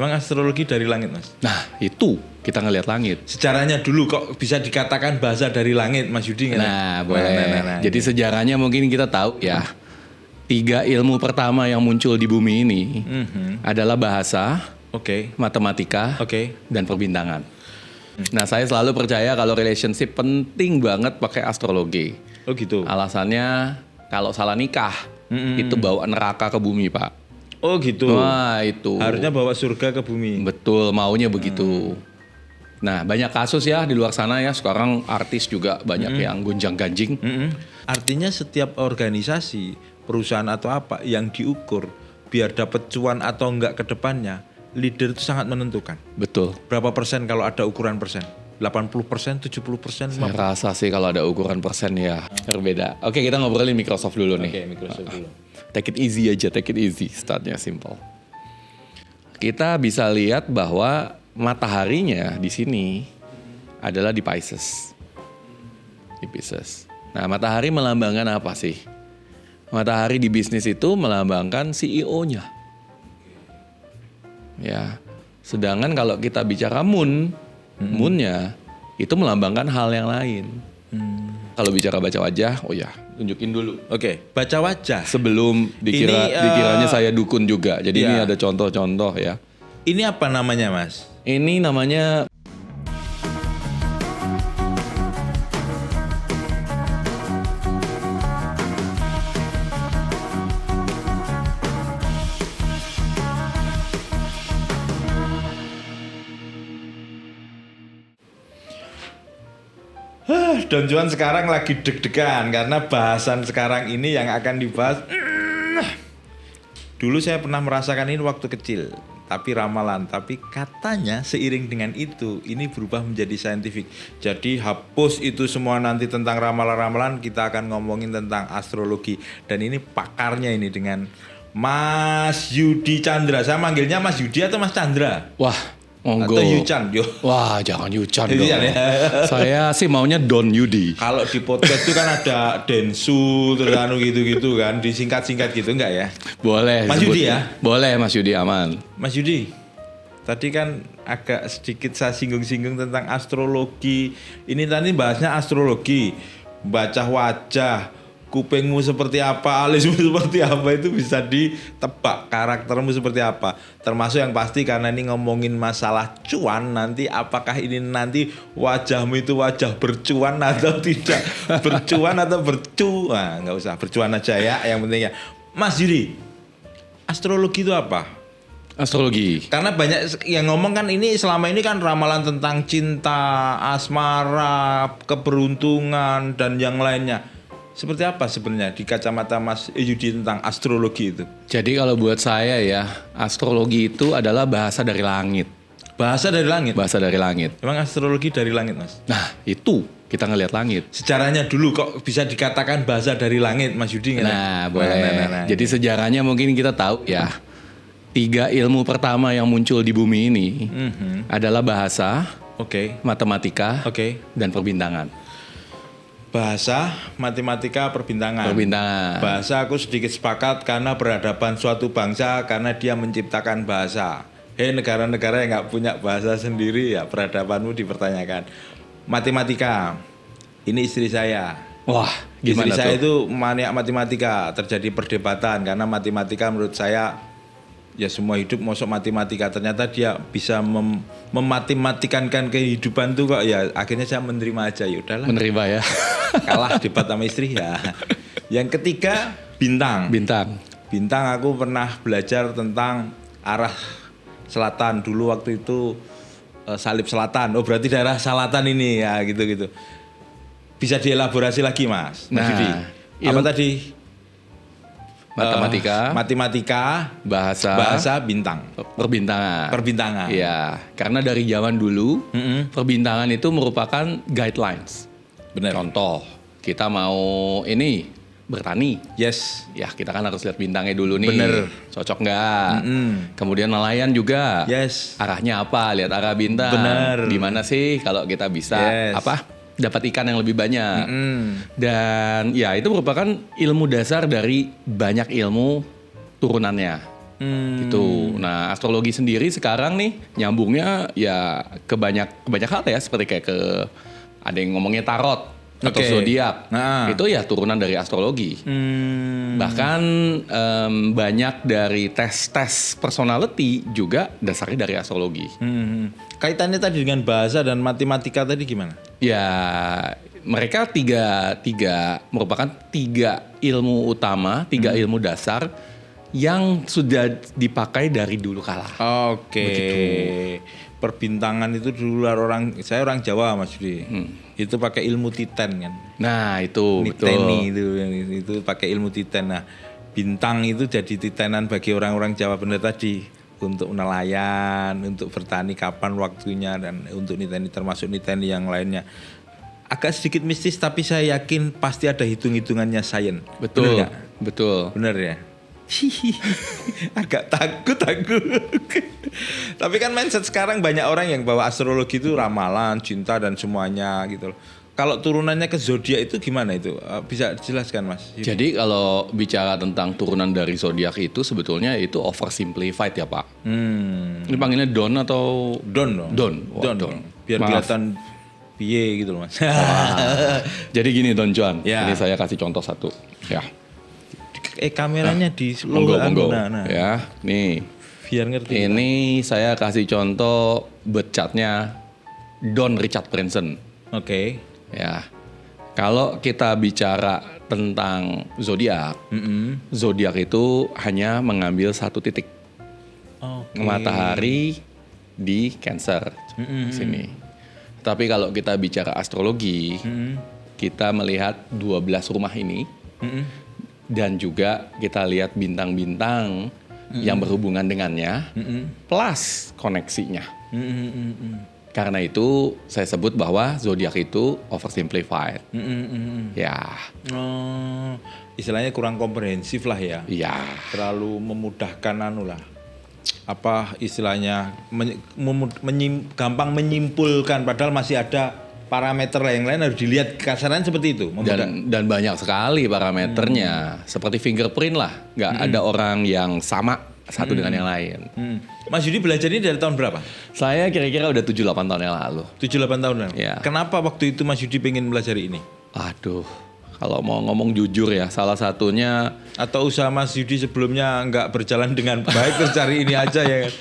Emang astrologi dari langit, Mas? Nah, itu kita ngelihat langit. Sejarahnya dulu kok bisa dikatakan bahasa dari langit, Mas Yudi? Nah, boleh. Jadi sejarahnya mungkin kita tahu ya. 3 ilmu pertama yang muncul di bumi ini adalah bahasa, matematika, dan perbintangan. Nah, saya selalu percaya kalau relationship penting banget pakai astrologi. Oh gitu. Alasannya kalau salah nikah itu bawa neraka ke bumi, Pak. Oh gitu. Wah, itu. Harusnya bawa surga ke bumi. Betul, maunya begitu. Nah, banyak kasus ya di luar sana ya. Sekarang artis juga banyak yang gonjang-ganjing. Artinya setiap organisasi, perusahaan atau apa yang diukur biar dapat cuan atau enggak ke depannya, leader itu sangat menentukan. Betul. Berapa persen kalau ada ukuran persen? 80%, 70%, 50%? Saya rasa sih kalau ada ukuran persen ya berbeda. Oke, kita ngobrolin Microsoft dulu nih. Oke, Microsoft dulu. Take it easy aja, take it easy. Startnya simple. Kita bisa lihat bahwa mataharinya di sini adalah di Pisces. Di Pisces. Nah, matahari melambangkan apa sih? Matahari di bisnis itu melambangkan CEO-nya. Ya. Sedangkan kalau kita bicara moon-nya itu melambangkan hal yang lain. Kalau bicara baca wajah, oh ya, tunjukin dulu. Oke, baca wajah. Sebelum dikiranya saya dukun juga. Jadi ini ada contoh-contoh ya. Ini apa namanya, Mas? Ini namanya Don Juan sekarang lagi deg-degan karena bahasan sekarang ini yang akan dibahas. Dulu saya pernah merasakan ini waktu kecil, tapi ramalan. Tapi katanya seiring dengan itu, ini berubah menjadi saintifik. Jadi hapus itu semua nanti tentang ramalan-ramalan, kita akan ngomongin tentang astrologi. Dan ini pakarnya ini dengan Mas Yudi Chandra. Saya manggilnya Mas Yudi atau Mas Chandra? wah, monggo. Atau Yuchan, yo. Wah, jangan Yuchan dong. Ya. Saya sih maunya Don Yudi. Kalau di podcast itu kan ada Densu, terus gitu-gitu kan, disingkat-singkat gitu enggak ya? Boleh. Mas Yudi ya? Boleh, Mas Yudi, aman. Mas Yudi, tadi kan agak sedikit saya singgung-singgung tentang astrologi. Ini tadi bahasnya astrologi, baca wajah, kupingmu seperti apa, alismu seperti apa, itu bisa ditebak karaktermu seperti apa. Termasuk yang pasti karena ini ngomongin masalah cuan, nanti apakah ini nanti wajahmu itu wajah bercuan atau tidak bercuan atau bercuan. Nggak usah, bercuan aja ya, yang penting ya. Mas Yudi, astrologi itu apa? Astrologi. Karena banyak yang ngomong kan ini selama ini kan ramalan tentang cinta, asmara, keberuntungan, dan yang lainnya. Seperti apa sebenarnya di kacamata Mas Yudi tentang astrologi itu? Jadi kalau buat saya ya, astrologi itu adalah bahasa dari langit. Bahasa dari langit? Bahasa dari langit. Emang astrologi dari langit, Mas? Nah, itu kita ngelihat langit. Sejarahnya dulu kok bisa dikatakan bahasa dari langit, Mas Yudi? Nah, boleh. Jadi sejarahnya mungkin kita tahu ya. 3 ilmu pertama yang muncul di bumi ini adalah bahasa, matematika, dan perbintangan. Bahasa, matematika, perbintangan. Bahasa aku sedikit sepakat karena peradaban suatu bangsa karena dia menciptakan bahasa. Hei negara-negara yang nggak punya bahasa sendiri ya peradabanmu dipertanyakan. Matematika, ini istri saya. Wah, gimana istri saya tuh? itu maniak matematika, terjadi perdebatan karena matematika menurut saya ya semua hidup masuk matematika, ternyata dia bisa mematematikankan kehidupan tuh kok ya, akhirnya saya menerima aja, ya udahlah. Menerima ya. Kalah debat sama istri ya. Yang ketiga bintang. Bintang aku pernah belajar tentang arah selatan dulu waktu itu, salib selatan. Oh berarti daerah selatan ini ya gitu-gitu. Bisa dielaborasi lagi Mas? Nah, apa tadi? Matematika, bahasa, bintang, perbintangan. Iya, karena dari zaman dulu perbintangan itu merupakan guidelines. Benar. Contoh, kita mau ini bertani. Yes. Ya kita kan harus lihat bintangnya dulu nih. Bener. Cocok nggak? Kemudian nelayan juga. Yes. Arahnya apa? Lihat arah bintang. Bener. Di mana sih kalau kita bisa dapat ikan yang lebih banyak. Dan ya itu merupakan ilmu dasar dari banyak ilmu turunannya. Gitu. Nah, astrologi sendiri sekarang nih nyambungnya ya ke banyak hal ya, seperti kayak ke ada yang ngomongnya tarot atau Oke. zodiak. Nah. Itu ya turunan dari astrologi. Bahkan banyak dari tes personality juga dasarnya dari astrologi. Kaitannya tadi dengan bahasa dan matematika tadi gimana? Ya, mereka merupakan tiga ilmu utama, tiga ilmu dasar yang sudah dipakai dari dulu kala. Oke. Perbintangan itu dulu saya orang Jawa Mas Yudi. Itu pakai ilmu Titan kan. Nah, itu Niteni betul. itu pakai ilmu Titan. Nah, bintang itu jadi titanan bagi orang-orang Jawa benar tadi untuk nelayan, untuk bertani kapan waktunya dan untuk niteni termasuk niteni yang lainnya. Agak sedikit mistis tapi saya yakin pasti ada hitung-hitungannya sains. Betul. Benar nggak? Betul. Bener ya? Agak takut aku. Tapi kan mindset sekarang banyak orang yang bawa astrologi itu ramalan, cinta dan semuanya gitu loh. Kalau turunannya ke zodiak itu gimana itu? Bisa dijelaskan Mas? Jadi kalau bicara tentang turunan dari zodiak itu sebetulnya itu oversimplified ya Pak. Ini panggilnya Don atau Don dong. Don. Wah, Don. Don. Biar Maaf. kelihatan piye gitu loh Mas. Jadi gini Don Juan, Ya. ini saya kasih contoh satu. Ya. Kameranya di Monggo. Nah. Ya, nih. Biar ngerti. Ini saya kasih contoh birth chart-nya Don Richard Branson. Oke. Ya. Kalau kita bicara tentang zodiak, zodiak itu hanya mengambil satu titik. Oke. Matahari di Cancer sini. Tapi kalau kita bicara astrologi, kita melihat 12 rumah ini dan juga kita lihat bintang-bintang yang berhubungan dengannya plus koneksinya. Karena itu saya sebut bahwa zodiak itu oversimplified. Ya, Oh, istilahnya kurang komprehensif lah ya. iya. Terlalu memudahkan anu lah. Apa istilahnya gampang menyimpulkan padahal masih ada parameter yang lain harus dilihat kasaran seperti itu. Dan banyak sekali parameternya, seperti fingerprint lah, nggak ada orang yang sama satu dengan yang lain. Mas Yudi belajar ini dari tahun berapa? Saya kira-kira udah 7-8 tahun yang lalu. 7-8 tahun lalu. Ya. Kenapa waktu itu Mas Yudi pengen belajar ini? Aduh, kalau mau ngomong jujur ya, salah satunya Atau usaha Mas Yudi sebelumnya nggak berjalan dengan baik terus cari ini aja ya kan?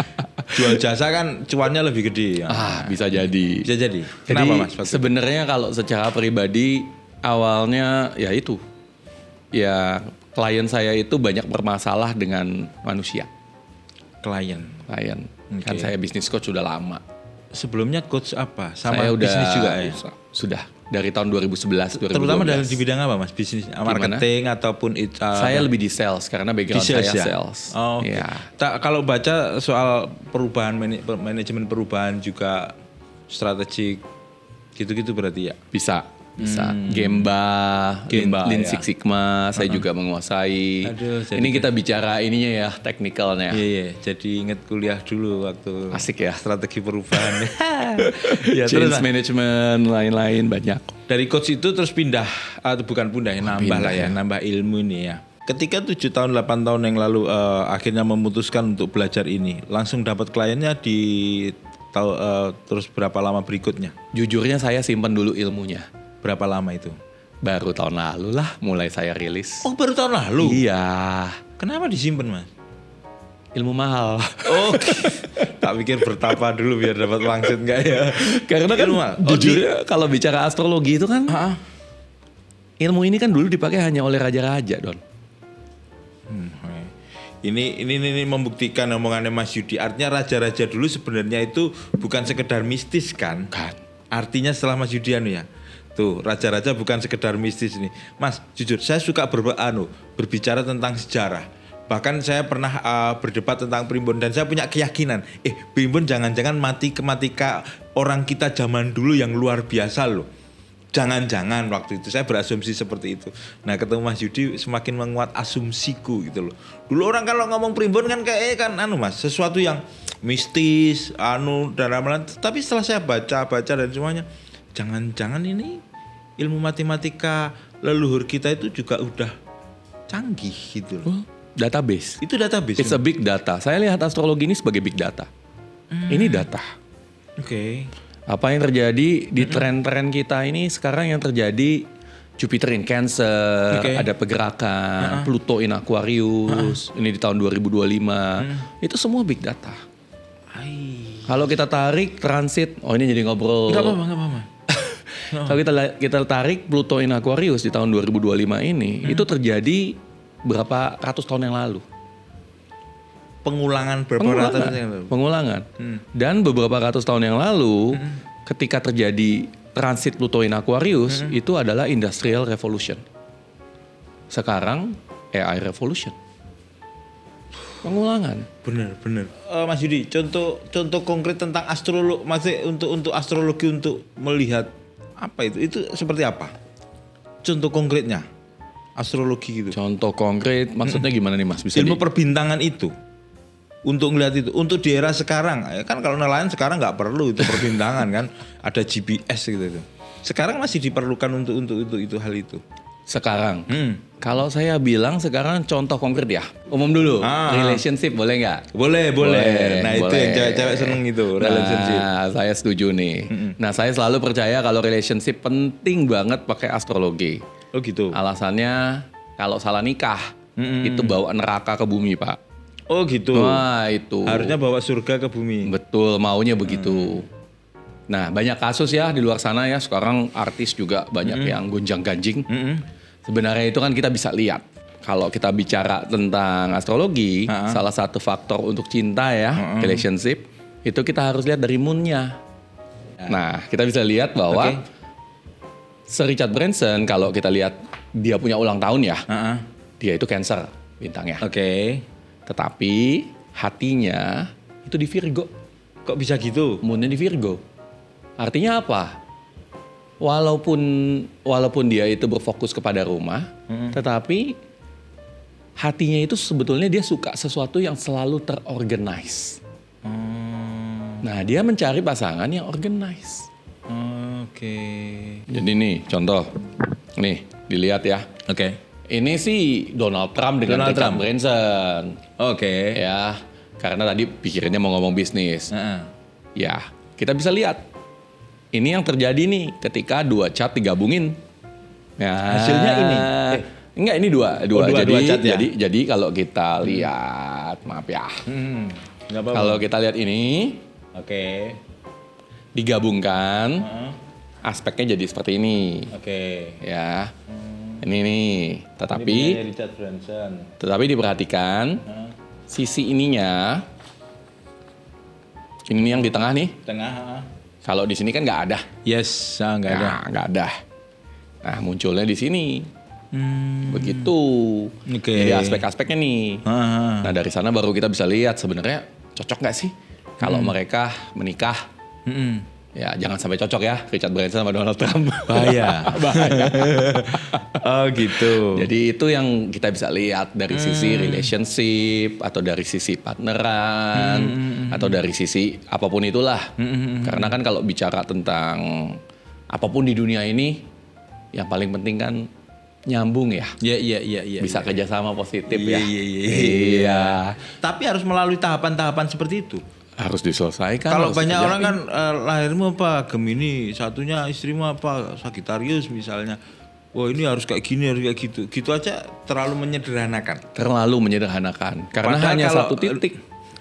Jual jasa kan cuannya lebih gede. Ya. bisa jadi. Bisa jadi. Jadi Kenapa Mas? sebenarnya kalau secara pribadi awalnya ya itu, ya klien saya itu banyak bermasalah dengan manusia. Klien. Kan Oke. saya bisnis coach sudah lama. Sebelumnya coach apa? Sama Saya udah bisnis juga ya? Sudah dari tahun 2011 2012. Terutama dalam di bidang apa Mas? Bisnis marketing ataupun Saya lebih di sales karena background saya ya? sales. Oh, oke. Ya. Kalau baca soal perubahan manajemen perubahan juga strategik gitu-gitu berarti ya. Bisa. Gemba, Lean ya. Six Sigma, saya juga menguasai. Aduh, jadi ini kita bicara ininya ya, teknikalnya. Iya, jadi inget kuliah dulu waktu Asik ya. strategi perubahan. Ya, terus Change management, lain-lain banyak. dari coach itu terus pindah atau bukan pindah ya, nambah pindah lah ya, nambah ilmu ini ya. Ketika 7 tahun 8 tahun yang lalu akhirnya memutuskan untuk belajar ini, langsung dapat kliennya terus berapa lama berikutnya? Jujurnya saya simpan dulu ilmunya. Berapa lama itu? Baru tahun lalu lah mulai saya rilis. Oh, baru tahun lalu. Iya, Kenapa disimpan, Mas? ilmu mahal. Oke. Tak pikir bertapa dulu biar dapat wangsit enggak ya? Karena kan Ilmu mahal. Oh, jujurnya kalau bicara astrologi itu kan ilmu ini kan dulu dipakai hanya oleh raja-raja, Don. Ini membuktikan omongannya Mas Yudi. Artinya raja-raja dulu sebenarnya itu bukan sekedar mistis kan? Kan. Artinya setelah Mas Yudi ya. Tuh, raja-raja bukan sekedar mistis nih. Mas, jujur saya suka berbicara tentang sejarah. Bahkan saya pernah berdebat tentang primbon dan saya punya keyakinan, primbon jangan-jangan mati ketika orang kita zaman dulu yang luar biasa loh. Jangan-jangan waktu itu saya berasumsi seperti itu. Nah, ketemu Mas Yudi semakin menguat asumsiku gitu loh. Dulu orang kalau ngomong primbon kan kayak Mas, sesuatu yang mistis, dan ramalan. Tapi setelah saya baca dan semuanya, jangan-jangan ini ilmu matematika leluhur kita itu juga udah canggih gitu loh. database. Itu database. It's a big data. Saya lihat astrologi ini sebagai big data. Ini data. Oke. Apa yang terjadi di tren-tren kita ini sekarang yang terjadi Jupiter in Cancer, Oke. ada pergerakan, Pluto in Aquarius, ini di tahun 2025. Itu semua big data. Kalau kita tarik transit, ini jadi ngobrol. Enggak apa-apa. Kalau kita tarik Pluto in Aquarius di tahun 2025 ini, itu terjadi berapa ratus tahun yang lalu. Pengulangan berapa ratus tahun yang lalu? Pengulangan. Dan beberapa ratus tahun yang lalu, ketika terjadi transit Pluto in Aquarius, itu adalah Industrial Revolution. Sekarang AI Revolution. Pengulangan. Bener. Mas Yudi, contoh konkret tentang astrologi, maksudnya untuk astrologi untuk melihat apa itu seperti apa? Contoh konkretnya astrologi gitu. Contoh konkret, maksudnya gimana nih Mas? Bisa Ilmu perbintangan itu untuk ngelihat itu, untuk di era sekarang kan kalau nelayan sekarang nggak perlu itu perbintangan kan, ada GPS gitu. Sekarang masih diperlukan untuk itu hal itu. Sekarang, kalau saya bilang sekarang contoh konkret ya, umum dulu, relationship boleh nggak? Boleh. Nah itu yang cewek-cewek seneng itu, relationship. Nah, saya setuju nih. Nah, saya selalu percaya kalau relationship penting banget pakai astrologi. Oh gitu. Alasannya kalau salah nikah, itu bawa neraka ke bumi, Pak. Oh gitu. Wah, itu. Harusnya bawa surga ke bumi. Betul, maunya begitu. Nah, banyak kasus ya di luar sana ya. Sekarang artis juga banyak yang gonjang-ganjing. Sebenarnya itu kan kita bisa lihat. Kalau kita bicara tentang astrologi, salah satu faktor untuk cinta ya, relationship, itu kita harus lihat dari moon-nya. Nah, kita bisa lihat bahwa Sir Richard Branson, kalau kita lihat dia punya ulang tahun ya, dia itu Cancer bintangnya. Oke. Tetapi hatinya itu di Virgo. Kok bisa gitu? Moon-nya di Virgo. Artinya apa? Walaupun dia itu berfokus kepada rumah, tetapi hatinya itu sebetulnya dia suka sesuatu yang selalu terorganize. Nah, dia mencari pasangan yang organize. Oke. Jadi nih, contoh. Nih, dilihat ya. Oke. Ini sih Donald Trump dengan Donald Richard Trump. Branson. Oke. Ya, karena tadi pikirannya mau ngomong bisnis. Ya, kita bisa lihat. Ini yang terjadi nih ketika dua chart digabungin. Nah, hasilnya ini. Enggak, ini dua. dua chart ya? Jadi kalau kita lihat, maaf ya. Nggak apa-apa. Kalau kita lihat ini Oke. digabungkan, aspeknya jadi seperti ini. Oke. Ya. Ini nih. Tetapi Ini Richard Branson. diperhatikan sisi ininya. Ini yang di tengah nih. Tengah. Kalau di sini kan nggak ada. Yes, nggak ada. Nah, nggak ada. Nah, munculnya di sini. Begitu. Oke. Jadi aspek-aspeknya nih. Nah, dari sana baru kita bisa lihat sebenarnya cocok nggak sih kalau mereka menikah. Ya, jangan sampai cocok ya Richard Branson sama Donald Trump. Bahaya. Oh gitu. Jadi itu yang kita bisa lihat dari sisi relationship atau dari sisi partneran atau dari sisi apapun itulah. Karena kan kalau bicara tentang apapun di dunia ini, yang paling penting kan nyambung ya. Iya. Bisa kerjasama positif ya. Iya. Tapi harus melalui tahapan-tahapan seperti itu. Harus diselesaikan. Kalau harus banyak dikerjain. orang kan lahirmu apa Gemini, satunya istrimu apa Sagittarius misalnya. Wah ini harus kayak gini, harus kayak gitu. Gitu aja terlalu menyederhanakan. Terlalu menyederhanakan. Karena Padahal hanya kalau- satu titik.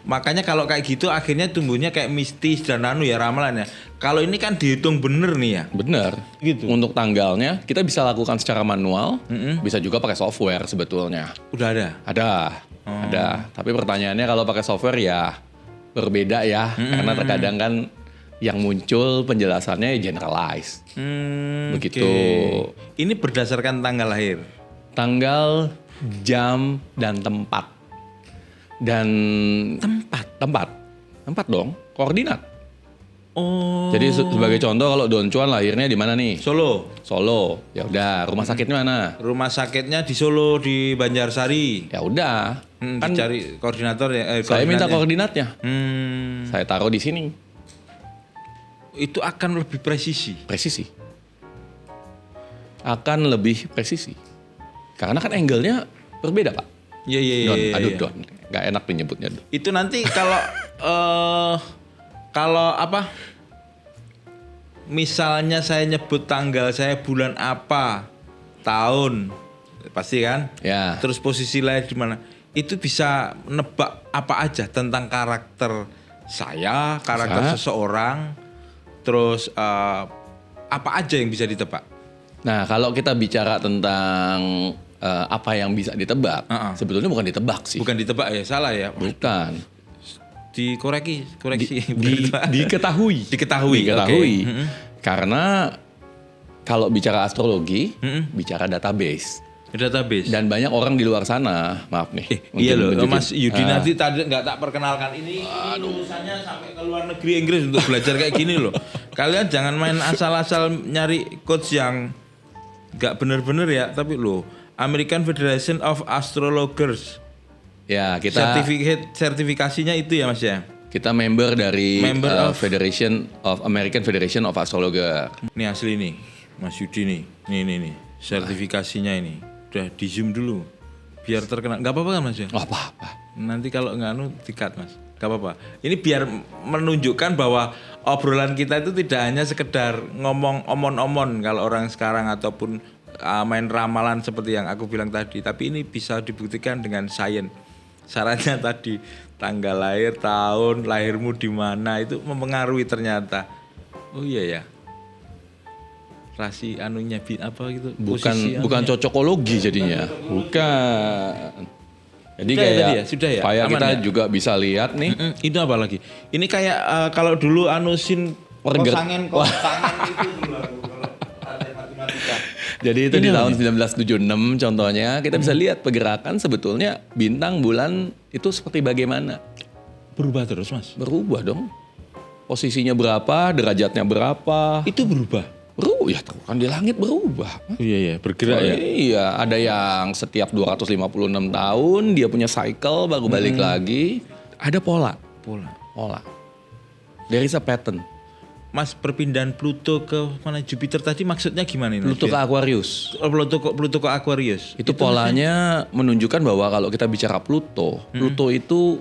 Makanya kalau kayak gitu akhirnya tumbuhnya kayak mistis dan ya ramalan ya. Kalau ini kan dihitung bener nih ya. Benar. Gitu. Untuk tanggalnya kita bisa lakukan secara manual, bisa juga pakai software sebetulnya. Udah ada. Ada. Tapi pertanyaannya kalau pakai software ya berbeda ya, karena terkadang kan yang muncul penjelasannya generalize. Begitu. Oke. Ini berdasarkan tanggal lahir. Tanggal, jam, dan tempat. Dan tempat dong, koordinat. Oh. Jadi sebagai contoh kalau Don Cuan lahirnya di mana nih? Solo. Solo. Ya udah, rumah sakitnya mana? Rumah sakitnya di Solo di Banjarsari. Ya udah. Kan Dicari koordinator ya. saya minta koordinatnya. koordinatnya. Saya taruh di sini. Itu akan lebih presisi. Presisi. Akan lebih presisi. Karena kan angle-nya berbeda, Pak. Iya iya Don, iya. aduh iya. Don, nggak enak menyebutnya. Itu nanti kalau apa? Misalnya saya nyebut tanggal saya bulan apa, tahun, pasti kan? Ya. Terus posisi lahir di mana? Itu bisa nebak apa aja tentang karakter saya, karakter seseorang, terus apa aja yang bisa ditebak? Nah, kalau kita bicara tentang apa yang bisa ditebak, sebetulnya bukan ditebak sih. Bukan ditebak ya, salah ya. Bukan. Koreksi. Diketahui. Diketahui. Okay. Karena kalau bicara astrologi, bicara database. Database. Dan banyak orang di luar sana, maaf nih. Iya loh, menunjukin. Mas Yudi nanti tadi nggak tak perkenalkan ini lulusannya sampai ke luar negeri Inggris untuk belajar kayak gini loh. Kalian jangan main asal-asal nyari coach yang nggak bener-bener ya, tapi loh American Federation of Astrologers. Ya, kita Sertifikasinya itu ya Mas ya. kita member dari Member of- American Federation of Astrologer. Ini asli nih, Mas Yudi nih. Nih. Sertifikasinya ini. Udah di zoom dulu. Biar terkenal. Gak apa-apa kan Mas ya? Oh, apa-apa. Nanti kalau nganu di-cut Mas. Gak apa-apa. Ini biar menunjukkan bahwa obrolan kita itu tidak hanya sekedar ngomong omon-omon kalau orang sekarang ataupun main ramalan seperti yang aku bilang tadi. Tapi ini bisa dibuktikan dengan sains. Syaratnya tadi tanggal lahir, tahun lahirmu di mana itu mempengaruhi ternyata. Oh iya ya. Rasi anunya apa gitu. posisi Bukan anunya. cocokologi jadinya. Bukan. Jadi Sudah ya kayak tadi ya? Sudah ya? supaya Aman kita ya? juga bisa lihat nih. Itu apa lagi? Ini kayak kalau dulu anusin Organ. kosangen itu dulu aku, kalau latihan matematika. Jadi itu Ini di apa tahun nih? 1976 contohnya kita bisa lihat pergerakan sebetulnya bintang bulan itu seperti bagaimana. Berubah terus Mas. Berubah dong. Posisinya berapa, derajatnya berapa. Itu berubah. Ya tahu kan di langit berubah. Iya bergerak ya. Iya, ada yang setiap 256 tahun dia punya cycle baru balik lagi. Ada pola. There is a pattern. Mas perpindahan Pluto ke mana Jupiter tadi maksudnya gimana ini? Pluto ke Aquarius. Pluto ke Aquarius. Itu polanya menunjukkan bahwa kalau kita bicara Pluto, Pluto itu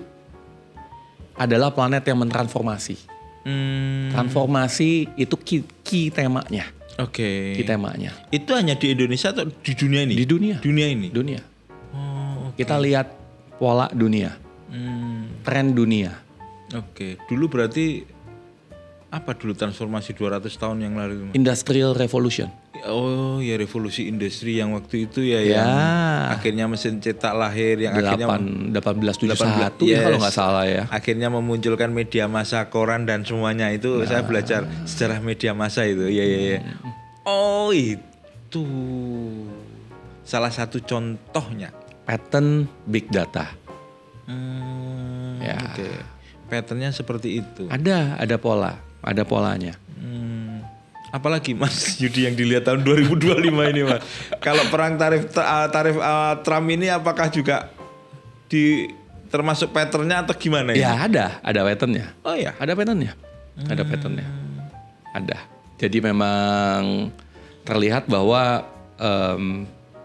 adalah planet yang mentransformasi. Transformasi itu key temanya. Oke. Key temanya. Itu hanya di Indonesia atau di dunia ini? Di dunia. Dunia ini. Dunia. Oh, Kita lihat pola dunia, tren dunia. Oke. Dulu berarti apa dulu transformasi 200 tahun yang lalu itu? Mas? Industrial Revolution. Oh ya revolusi industri yang waktu itu ya, Ya. yang akhirnya mesin cetak lahir yang akhirnya 1871 ya kalau nggak salah ya. akhirnya memunculkan media massa koran dan semuanya itu saya belajar sejarah media massa itu ya. Oh itu salah satu contohnya. Pattern big data. Ya. Oke. Patternnya seperti itu. Ada polanya. Apalagi Mas Yudi yang dilihat tahun 2025 ini Mas. Kalau perang tarif Trump ini apakah juga termasuk patternnya atau gimana Ya ada patternnya. Oh ya. Ada patternnya. Ada patternnya. Ada. Jadi memang terlihat bahwa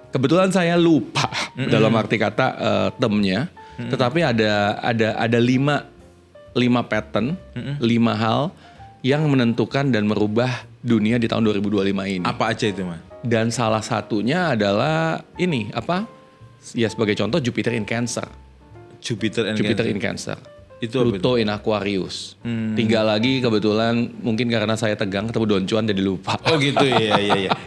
kebetulan saya lupa dalam arti kata termnya, tetapi ada lima pattern, 5 hal yang menentukan dan merubah dunia di tahun 2025 ini. Apa aja itu Mas? Dan salah satunya adalah ini apa? Ya sebagai contoh Jupiter in Cancer. Jupiter In Cancer. Itu apa Pluto in Aquarius. Tinggal lagi kebetulan mungkin karena saya tegang ketemu Don Juan jadi lupa. Oh gitu ya.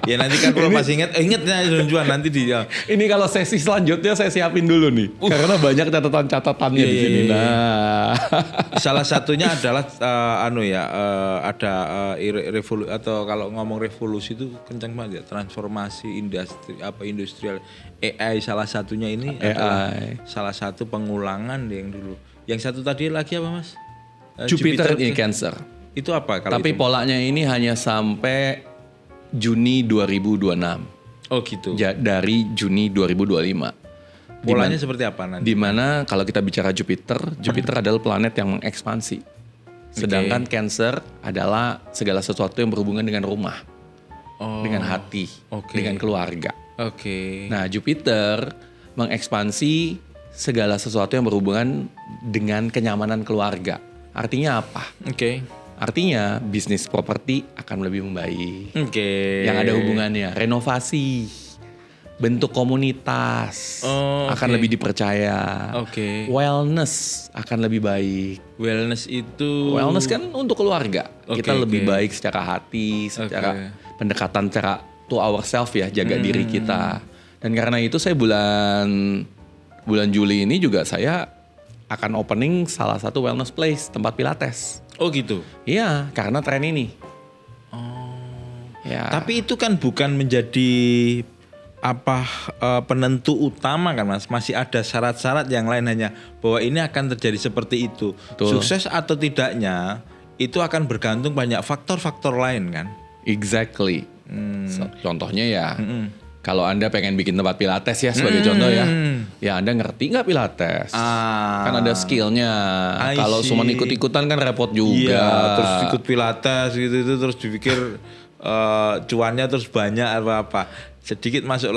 Ya nanti kan kalau masih ingatnya Don Juan nanti di Ini kalau sesi selanjutnya saya siapin dulu nih. Karena banyak catatan-catatannya di sini. Nah. Salah satunya adalah ada revolusi atau kalau ngomong revolusi itu kencang banget ya, transformasi industrial AI salah satunya ini adalah salah satu pengulangan yang dulu. Yang satu tadi lagi apa Mas? Jupiter in Cancer. Itu apa kalau Tapi itu? polanya ini hanya sampai Juni 2026. Oh gitu. Dari Juni 2025. Polanya seperti apa nanti? Dimana kalau kita bicara Jupiter adalah planet yang mengekspansi. Sedangkan Cancer adalah segala sesuatu yang berhubungan dengan rumah, dengan hati, dengan keluarga. Oke. Nah Jupiter mengekspansi segala sesuatu yang berhubungan dengan kenyamanan keluarga. Artinya apa? Oke. Artinya bisnis properti akan lebih membaik. Oke. Yang ada hubungannya renovasi, bentuk komunitas Oh, akan oke. lebih dipercaya. Oke. Wellness akan lebih baik. Wellness itu Wellness kan untuk keluarga. Oke, Kita lebih oke. baik secara hati, secara Oke. pendekatan secara to ourselves ya, jaga diri kita. Dan karena itu saya bulan Juli ini juga saya akan opening salah satu wellness place, tempat pilates. Oh gitu. Iya, karena tren ini. Ya. Tapi itu kan bukan menjadi penentu utama kan Mas. Masih ada syarat-syarat yang lain, hanya bahwa ini akan terjadi seperti itu. Betul. Sukses atau tidaknya itu akan bergantung banyak faktor-faktor lain kan. Exactly. Contohnya ya, kalau Anda pengen bikin tempat pilates ya sebagai contoh ya, ya Anda ngerti nggak pilates? Kan ada skillnya. I Kalau see. cuma ikut-ikutan kan repot juga. Iya, terus ikut pilates gitu itu terus dipikir cuannya terus banyak apa sedikit masuk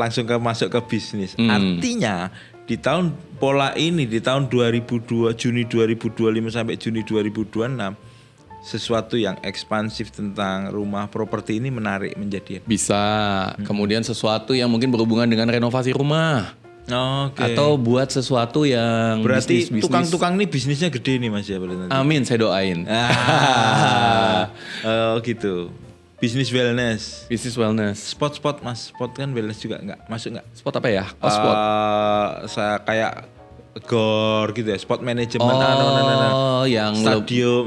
ke bisnis. Artinya di tahun pola ini di tahun Juni 2025 sampai Juni 2026 sesuatu yang ekspansif tentang rumah properti ini menarik menjadi. Bisa. Kemudian sesuatu yang mungkin berhubungan dengan renovasi rumah. Oke. Atau buat sesuatu yang Berarti bisnis-bisnis. tukang-tukang ini bisnisnya gede nih Mas ya berarti. Amin, saya doain. Oh gitu. Bisnis wellness. Bisnis wellness. Spot Mas, spot kan wellness juga nggak masuk nggak? Spot apa ya? Oh, spot. Saya kayak gor gitu ya, sport manajemen, Oh, yang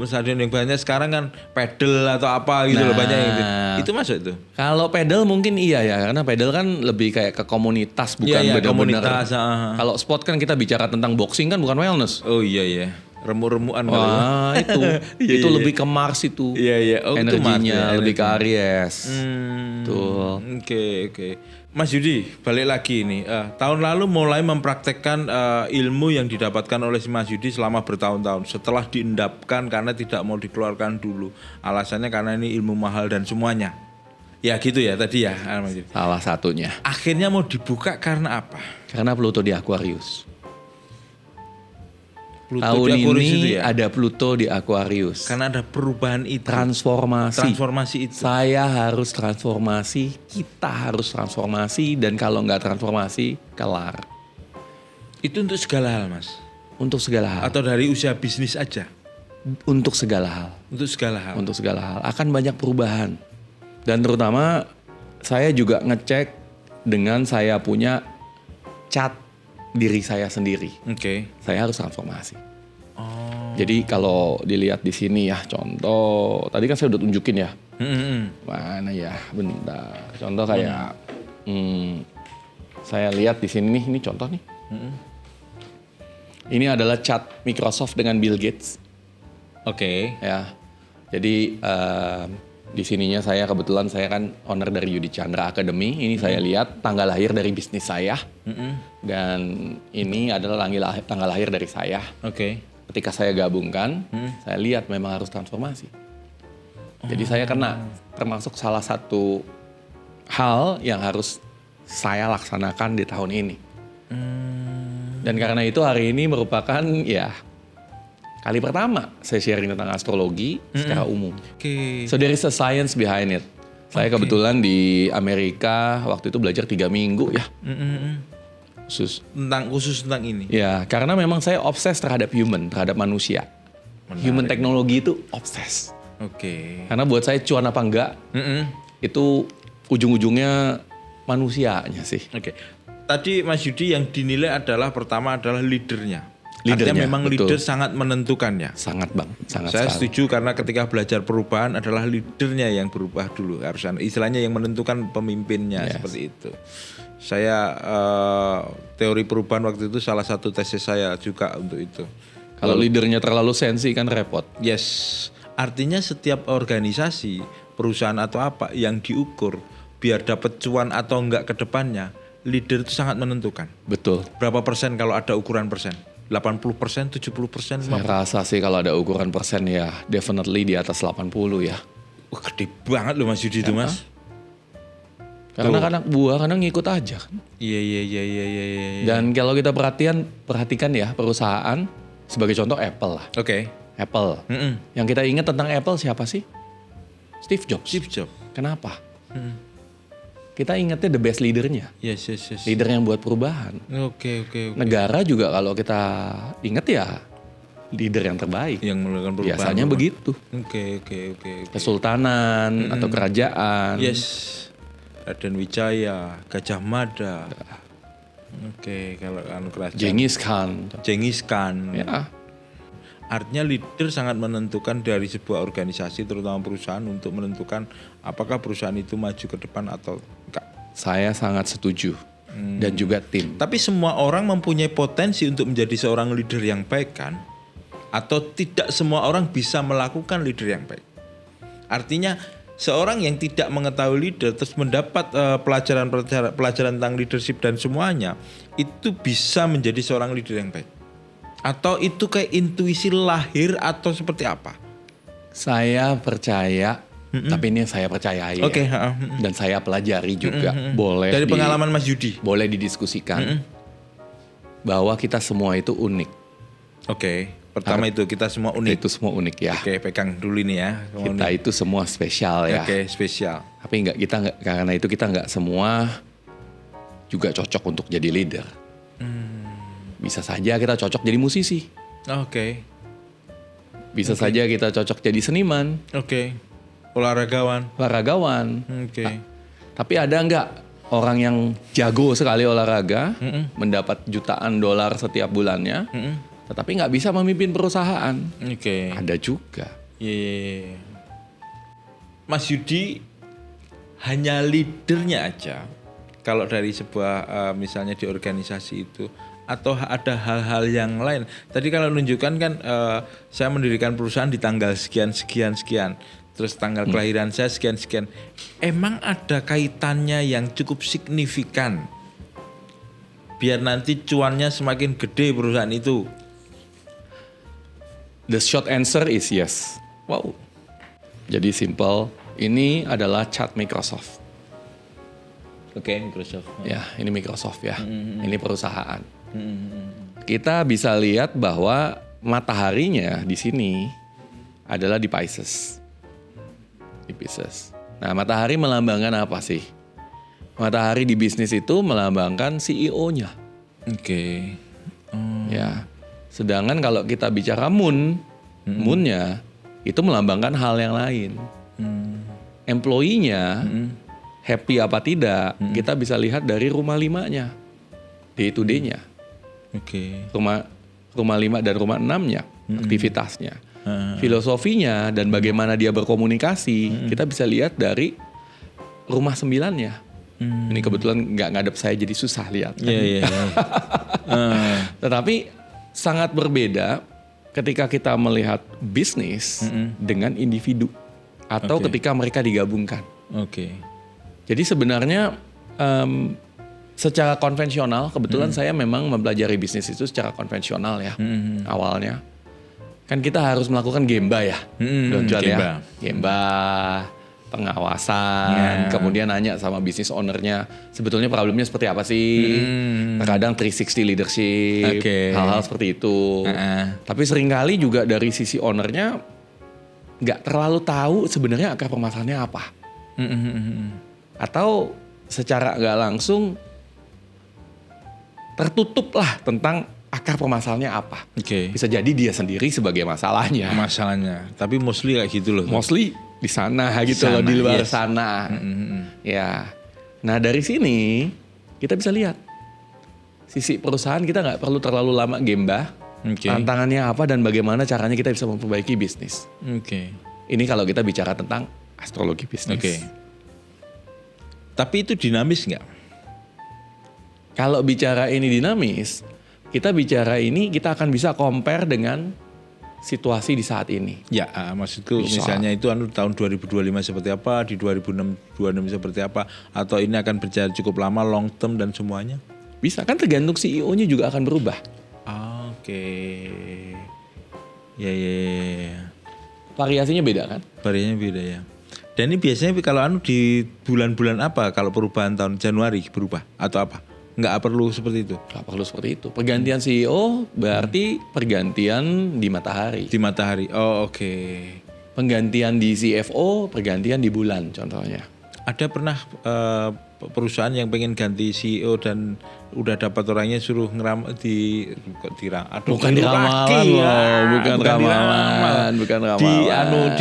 stadion yang banyak sekarang kan pedal atau apa gitu loh banyak yang gitu. Itu masuk tuh. Kalau pedal mungkin iya ya, karena pedal kan lebih kayak ke komunitas bukan Iya, benar-benar. komunitas, Kalau sport kan kita bicara tentang boxing kan bukan wellness. Oh iya, remu-remuan kali ya. Wah, itu Iya, itu iya. lebih ke Mars itu. Iya. Oh, itu Mars Energinya ya, lebih ke energi. Aries. Tuh. Oke. Mas Yudi, balik lagi nih. Tahun lalu mulai mempraktekkan ilmu yang didapatkan oleh si Mas Yudi selama bertahun-tahun. Setelah diendapkan karena tidak mau dikeluarkan dulu. Alasannya karena ini ilmu mahal dan semuanya. Ya gitu ya tadi ya. Mas Yudi. Salah satunya. Akhirnya mau dibuka karena apa? Karena Pluto di Aquarius. Pluto Tahun di Aquarius ini itu ya? ada Pluto di Aquarius. Karena ada perubahan itu. Transformasi itu. Saya harus transformasi, kita harus transformasi, dan kalau nggak transformasi, kelar. Itu untuk segala hal, Mas. Untuk segala hal. Atau dari usaha bisnis aja. Untuk segala hal. Untuk segala hal. Untuk segala hal. Akan banyak perubahan. Dan terutama saya juga ngecek dengan saya punya cat diri saya sendiri. Oke. Saya harus transformasi. Oh. Jadi kalau dilihat di sini ya, contoh tadi kan saya udah tunjukin ya. Mana ya, bentar. Contoh kayak saya lihat di sini nih, ini contoh nih. Ini adalah chat Microsoft dengan Bill Gates. Oke. Ya. Jadi di sininya saya kebetulan saya kan owner dari Yudi Chandra Academy. Ini saya lihat tanggal lahir dari bisnis saya. Dan ini adalah tanggal lahir dari saya. Oke. Ketika saya gabungkan, saya lihat memang harus transformasi. Jadi saya kena termasuk salah satu hal yang harus saya laksanakan di tahun ini. Dan karena itu hari ini merupakan ya kali pertama saya sharing tentang astrologi secara umum. Oke. So there is a science behind it. Saya kebetulan di Amerika waktu itu belajar 3 minggu ya. Khusus tentang ini. Ya, karena memang saya obses terhadap terhadap manusia. Human teknologi itu obses. Oke. Karena buat saya cuan apa enggak, itu ujung-ujungnya manusianya sih. Oke. Tadi Mas Yudi yang dinilai pertama adalah leadernya. Leadernya, Artinya memang betul. leader sangat menentukan ya. Sangat bang, sangat Saya sekali. setuju karena ketika belajar perubahan adalah leadernya yang berubah dulu. Harusnya istilahnya yang menentukan pemimpinnya seperti itu. Saya teori perubahan waktu itu salah satu tesis saya juga untuk itu. Kalau leadernya terlalu sensi kan repot. Yes, artinya setiap organisasi, perusahaan atau apa yang diukur biar dapat cuan atau enggak ke depannya, leader itu sangat menentukan. Betul. Berapa persen kalau ada ukuran persen? 80%, 70%, Saya rasa sih kalau ada ukuran persen ya definitely di atas 80 ya. Wah, gede banget loh Mas Yudi itu Mas. Karena anak buah kadang ngikut aja kan. Iya. Dan kalau kita perhatikan ya perusahaan, sebagai contoh Apple lah. Oke. Apple. Mm-mm. Yang kita ingat tentang Apple siapa sih? Steve Jobs. Steve Jobs. Kenapa? Kita ingatnya the best leadernya. Yes. Leader yang buat perubahan. Oke. Negara juga kalau kita ingat ya leader yang terbaik. Yang melakukan perubahan. Biasanya begitu. Oke. Kesultanan atau kerajaan. Yes. Raden Wijaya, Gajah Mada. Oke, kalau kerajaan. Genghis Khan. Ya. Artinya leader sangat menentukan dari sebuah organisasi, terutama perusahaan, untuk menentukan apakah perusahaan itu maju ke depan atau enggak. Saya sangat setuju. Dan juga tim. Tapi semua orang mempunyai potensi untuk menjadi seorang leader yang baik kan? Atau tidak semua orang bisa melakukan leader yang baik? Artinya seorang yang tidak mengetahui leader terus mendapat pelajaran tentang leadership dan semuanya, itu bisa menjadi seorang leader yang baik. Atau itu kayak intuisi lahir atau seperti apa? Saya percaya, tapi ini saya percayai Oke, ya. Dan saya pelajari juga. Boleh dari pengalaman Mas Yudi. Boleh didiskusikan bahwa kita semua itu unik. Oke. Pertama itu kita semua unik. Itu semua unik ya. Oke, pegang dulu nih ya. Kita itu semua spesial ya. Oke, spesial. Tapi karena itu kita nggak semua juga cocok untuk jadi leader. Bisa saja kita cocok jadi musisi. Oke. Bisa saja kita cocok jadi seniman. Oke. Olahragawan. Oke. Tapi ada nggak orang yang jago sekali olahraga, mendapat jutaan dolar setiap bulannya, tetapi nggak bisa memimpin perusahaan? Oke. Ada juga. Iya. Mas Yudi hanya leadernya aja. Kalau dari sebuah misalnya di organisasi itu, atau ada hal-hal yang lain. Tadi kalau menunjukkan kan saya mendirikan perusahaan di tanggal sekian. Terus tanggal kelahiran saya sekian. Emang ada kaitannya yang cukup signifikan biar nanti cuannya semakin gede perusahaan itu? The short answer is yes. Wow. Jadi simple. Ini adalah cat Microsoft. Oke, Microsoft. Ya, ini Microsoft ya. Ini perusahaan. Kita bisa lihat bahwa mataharinya di sini adalah di Pisces. Nah, matahari melambangkan apa sih? Matahari di bisnis itu melambangkan CEO-nya. Oke. Ya. Sedangkan kalau kita bicara moon-nya itu melambangkan hal yang lain. Employee-nya happy apa tidak, kita bisa lihat dari rumah 5-nya. Day-to-day-nya. Oke. Rumah 5 dan rumah 6-nya, aktivitasnya. Filosofinya dan bagaimana dia berkomunikasi, kita bisa lihat dari rumah 9-nya. Ini kebetulan nggak ngadep saya jadi susah lihat. Iya. Tetapi sangat berbeda ketika kita melihat bisnis dengan individu atau ketika mereka digabungkan. Oke. Jadi sebenarnya secara konvensional, kebetulan saya memang mempelajari bisnis itu secara konvensional ya awalnya. Kan kita harus melakukan gemba ya, gemba, pengawasan, kemudian nanya sama bisnis ownernya sebetulnya problemnya seperti apa sih. Terkadang 360 leadership, hal-hal seperti itu. Tapi seringkali juga dari sisi ownernya nggak terlalu tahu sebenarnya akar permasalahannya apa. Atau secara nggak langsung tertutup lah tentang akar permasalahannya apa. Bisa jadi dia sendiri sebagai masalahnya. Tapi mostly kayak gitu loh. Mostly di sana gitu loh, di luar sana. Ya. Nah dari sini kita bisa lihat sisi perusahaan kita nggak perlu terlalu lama gemba. Tantangannya apa dan bagaimana caranya kita bisa memperbaiki bisnis. Ini kalau kita bicara tentang astrologi bisnis. Tapi itu dinamis nggak? Kalau bicara ini dinamis, kita akan bisa compare dengan situasi di saat ini. Ya, maksudku misalnya itu tahun 2025 seperti apa, di 2026 seperti apa, atau ini akan berjalan cukup lama, long term dan semuanya? Bisa, kan tergantung CEO-nya juga akan berubah. Ya. Variasinya beda kan? Variasinya beda ya. Dan ini biasanya kalau di bulan-bulan apa kalau perubahan tahun Januari berubah atau apa? Nggak perlu seperti itu. Nggak perlu seperti itu. Pergantian CEO berarti pergantian di matahari. Di matahari. Oh, oke. Penggantian di CFO, pergantian di bulan contohnya. Ada pernah perusahaan yang pengen ganti CEO dan udah dapat orangnya suruh Bukan di ramalan loh, bukan ramalan.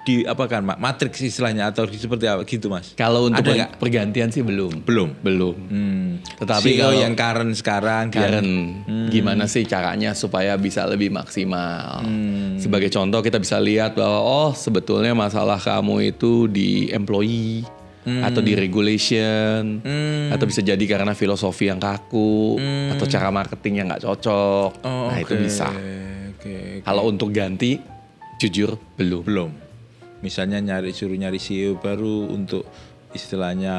Di apa kan matriks istilahnya atau seperti apa gitu Mas? Kalau untuk Ada nggak? pergantian sih belum. Belum. Tetapi CEO kalau yang current sekarang gimana sih caranya supaya bisa lebih maksimal? Sebagai contoh kita bisa lihat bahwa sebetulnya masalah kamu itu di employee atau di regulation atau bisa jadi karena filosofi yang kaku atau cara marketing yang nggak cocok. Itu bisa. Kalau untuk ganti, jujur belum. Misalnya suruh nyari CEO baru untuk istilahnya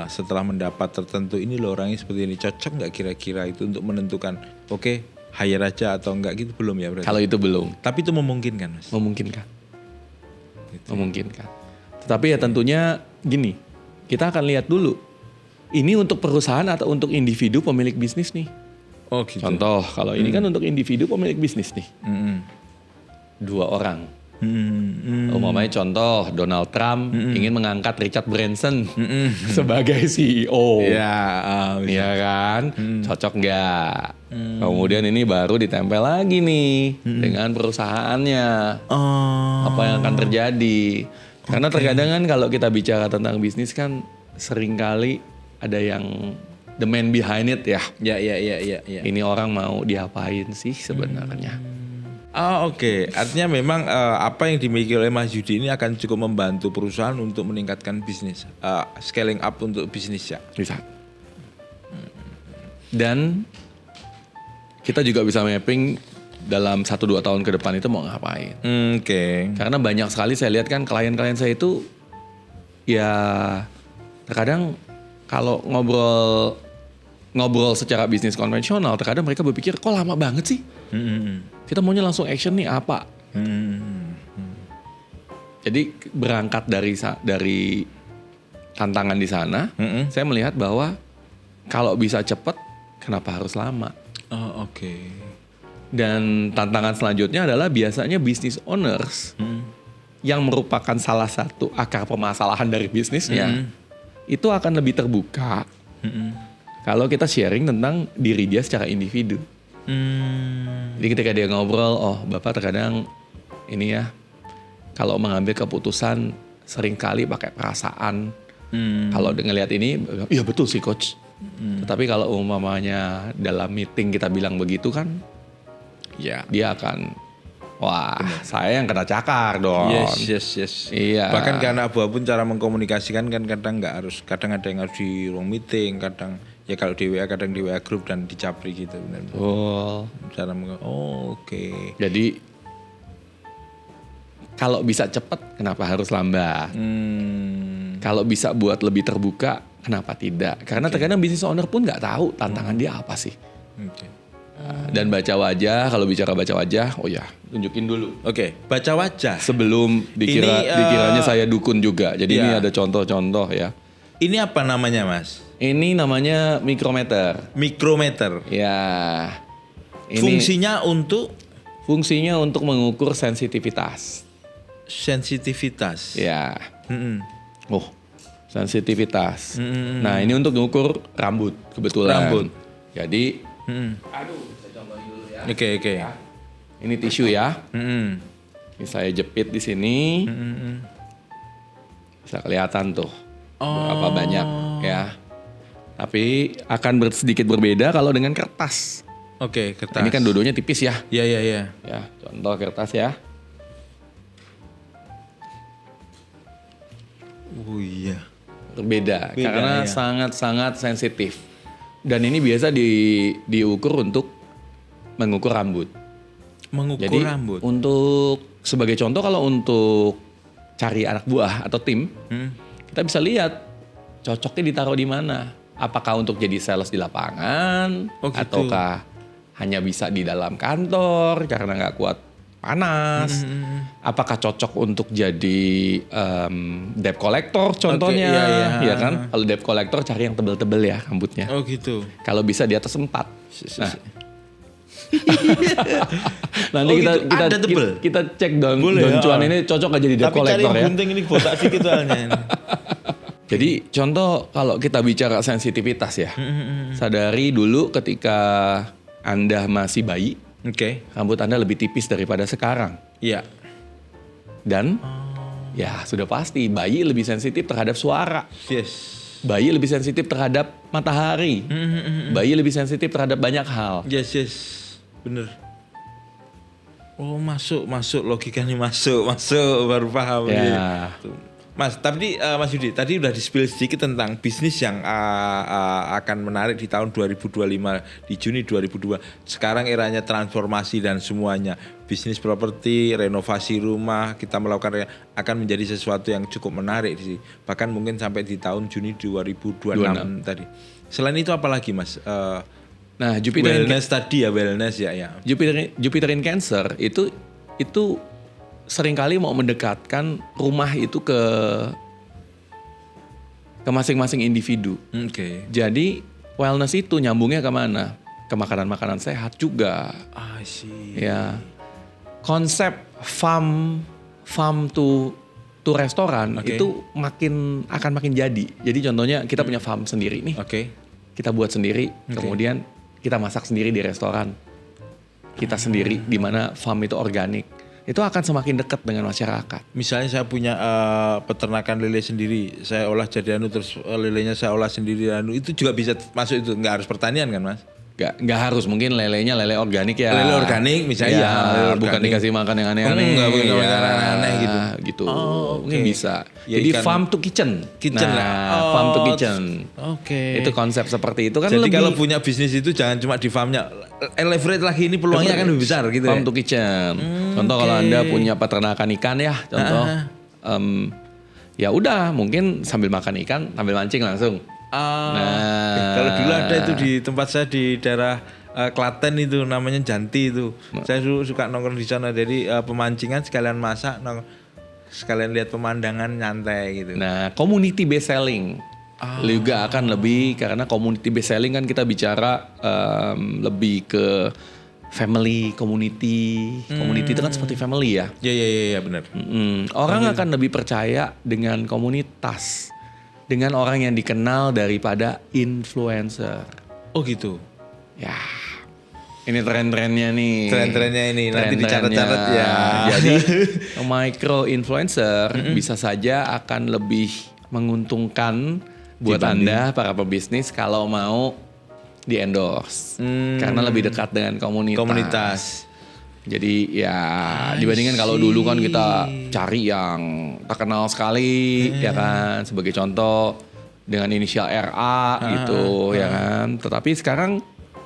setelah mendapat tertentu ini loh orangnya seperti ini, cocok nggak kira-kira itu untuk menentukan oke, hire aja atau enggak gitu, belum ya berarti? Kalau itu belum. Tapi itu memungkinkan Mas? Memungkinkan. Tetapi ya tentunya gini, kita akan lihat dulu ini untuk perusahaan atau untuk individu pemilik bisnis nih. Oh gitu. Contoh kalau ini kan untuk individu pemilik bisnis nih. 2 orang. Umpamanya contoh Donald Trump ingin mengangkat Richard Branson sebagai CEO. Iya kan? Cocok nggak? Kemudian ini baru ditempel lagi nih dengan perusahaannya. Apa yang akan terjadi? Karena terkadang kan kalau kita bicara tentang bisnis kan seringkali ada yang the man behind it ya. Ya. Ini orang mau diapain sih sebenarnya? Oke. Artinya memang apa yang dimiliki oleh Mas Yudi ini akan cukup membantu perusahaan untuk meningkatkan bisnis, scaling up untuk bisnis ya. Bisa. Dan kita juga bisa mapping dalam 1-2 tahun ke depan itu mau ngapain. Oke. Karena banyak sekali saya lihat kan klien-klien saya itu ya terkadang kalau ngobrol secara bisnis konvensional, terkadang mereka berpikir kok lama banget sih. Kita maunya langsung action nih apa? Jadi berangkat dari tantangan di sana, saya melihat bahwa kalau bisa cepat, kenapa harus lama? Oke. Dan tantangan selanjutnya adalah biasanya business owners yang merupakan salah satu akar permasalahan dari bisnisnya, itu akan lebih terbuka kalau kita sharing tentang diri dia secara individu. Jadi ketika dia ngobrol, Bapak terkadang ini ya, kalau mengambil keputusan seringkali pakai perasaan. Kalau ngelihat ini, iya betul sih coach. Tetapi kalau umpamanya dalam meeting kita bilang begitu kan, ya dia akan, saya yang kena cakar dong. Yes. Iya. Bahkan karena abu-abu cara mengkomunikasikan kan kadang nggak harus, kadang ada yang harus di ruang meeting, kadang ya kalau di WA kadang di WA grup dan dicapri gitu benar. Cara oke. Jadi kalau bisa cepat kenapa harus lambat? Kalau bisa buat lebih terbuka kenapa tidak? Karena terkadang business owner pun nggak tahu tantangan dia apa sih. Dan baca wajah, kalau bicara baca wajah, tunjukin dulu. Oke, baca wajah. Sebelum dikiranya saya dukun juga. Jadi ini ada contoh-contoh ya. Ini apa namanya Mas? Ini namanya mikrometer. Mikrometer. Ya. Ini fungsinya untuk mengukur sensitivitas. Sensitivitas. Ya. Sensitivitas. Nah, ini untuk mengukur rambut kebetulan. Rambut. Jadi, saya contohin dulu ya. Oke. Ya. Ini tisu ya. Ini saya jepit di sini. Bisa kelihatan tuh berapa banyak ya. Tapi akan sedikit berbeda kalau dengan kertas. Oke, kertas. Ini kan dua-duanya tipis ya. Iya. Ya, contoh kertas ya. Oh iya. Berbeda karena ya. sangat-sangat sensitif. Dan ini biasa diukur untuk mengukur rambut. Mengukur rambut. Untuk sebagai contoh kalau untuk cari anak buah atau tim, kita bisa lihat cocoknya ditaruh di mana. Apakah untuk jadi sales di lapangan, gitu. ataukah hanya bisa di dalam kantor karena nggak kuat panas. Apakah cocok untuk jadi debt collector contohnya, Oke, iya. ya kan? Kalau debt collector cari yang tebel-tebel ya rambutnya. Oh gitu. Kalau bisa di atas 4. Nah, nanti Oh kita gitu, kita ada tebel? kita cek Don Boleh, Cuan ya. ini cocok gak jadi debt Tapi cari collector yang ya. gunting ini botak dikit soalnya. Jadi contoh kalau kita bicara sensitivitas ya, sadari dulu ketika Anda masih bayi, Oke. rambut Anda lebih tipis daripada sekarang. Iya. Dan ya sudah pasti bayi lebih sensitif terhadap suara. Yes. Bayi lebih sensitif terhadap matahari. Bayi lebih sensitif terhadap banyak hal. Yes. Bener. Oh masuk logikanya masuk baru paham. Ya. Gitu. Mas, tapi Mas Yudi tadi udah di-spill sedikit tentang bisnis yang akan menarik di tahun 2025 di Juni 2002. Sekarang eranya transformasi dan semuanya bisnis properti, renovasi rumah kita melakukan akan menjadi sesuatu yang cukup menarik sih. Bahkan mungkin sampai di tahun Juni 2026 tadi. Selain itu apa lagi Mas? Nah, Jupiter wellness ya. Jupiter in Cancer itu seringkali mau mendekatkan rumah itu ke masing-masing individu. Oke. Jadi wellness itu nyambungnya kemana? Ke makanan-makanan sehat juga. I see. Ya, konsep farm to restoran Oke. itu akan makin jadi. Jadi contohnya kita punya farm sendiri nih. Oke. Kita buat sendiri, kemudian kita masak sendiri di restoran. Kita sendiri di mana farm itu organik. Itu akan semakin dekat dengan masyarakat. Misalnya saya punya peternakan lele sendiri, saya olah jadi terus lelenya saya olah sendiri itu juga bisa masuk itu, nggak harus pertanian kan Mas? Nggak harus, mungkin lelenya lele organik ya. Lele organik misalnya ya, lele bukan organik. dikasih makan yang aneh-aneh. Enggak, bukan ya, makan yang aneh gitu. Oh, mungkin oke. bisa. Ya, Jadi ikan- farm to kitchen. Kitchen nah, lah. farm to kitchen. Oke. Itu konsep seperti itu kan Jadi lebih kalau punya bisnis itu jangan cuma di farmnya, leverage lagi ini peluangnya akan lebih besar gitu farm ya. to kitchen. Contoh kalau Anda punya peternakan ikan ya, contoh. Ya udah, mungkin sambil makan ikan, sambil mancing langsung. Nah, Kalau dulu ada itu di tempat saya di daerah Klaten itu namanya Janti itu. Saya suka nongkrong di sana. Jadi pemancingan sekalian masak, sekalian lihat pemandangan nyantai gitu. Nah, community based selling juga akan lebih, karena community based selling kan kita bicara lebih ke family, community. Community itu kan seperti family ya. Iya benar. Orang akan lebih percaya dengan komunitas, dengan orang yang dikenal daripada influencer. Oh gitu. Ya, ini tren-trennya nih. Tren-trennya ini nanti dicatat-catat ya. Jadi micro influencer bisa saja akan lebih menguntungkan buat Anda para pebisnis kalau mau di endorse, karena lebih dekat dengan komunitas. Jadi ya dibandingkan kalau dulu kan kita cari yang terkenal sekali, ya kan, sebagai contoh dengan inisial RA gitu, ya kan. Tetapi sekarang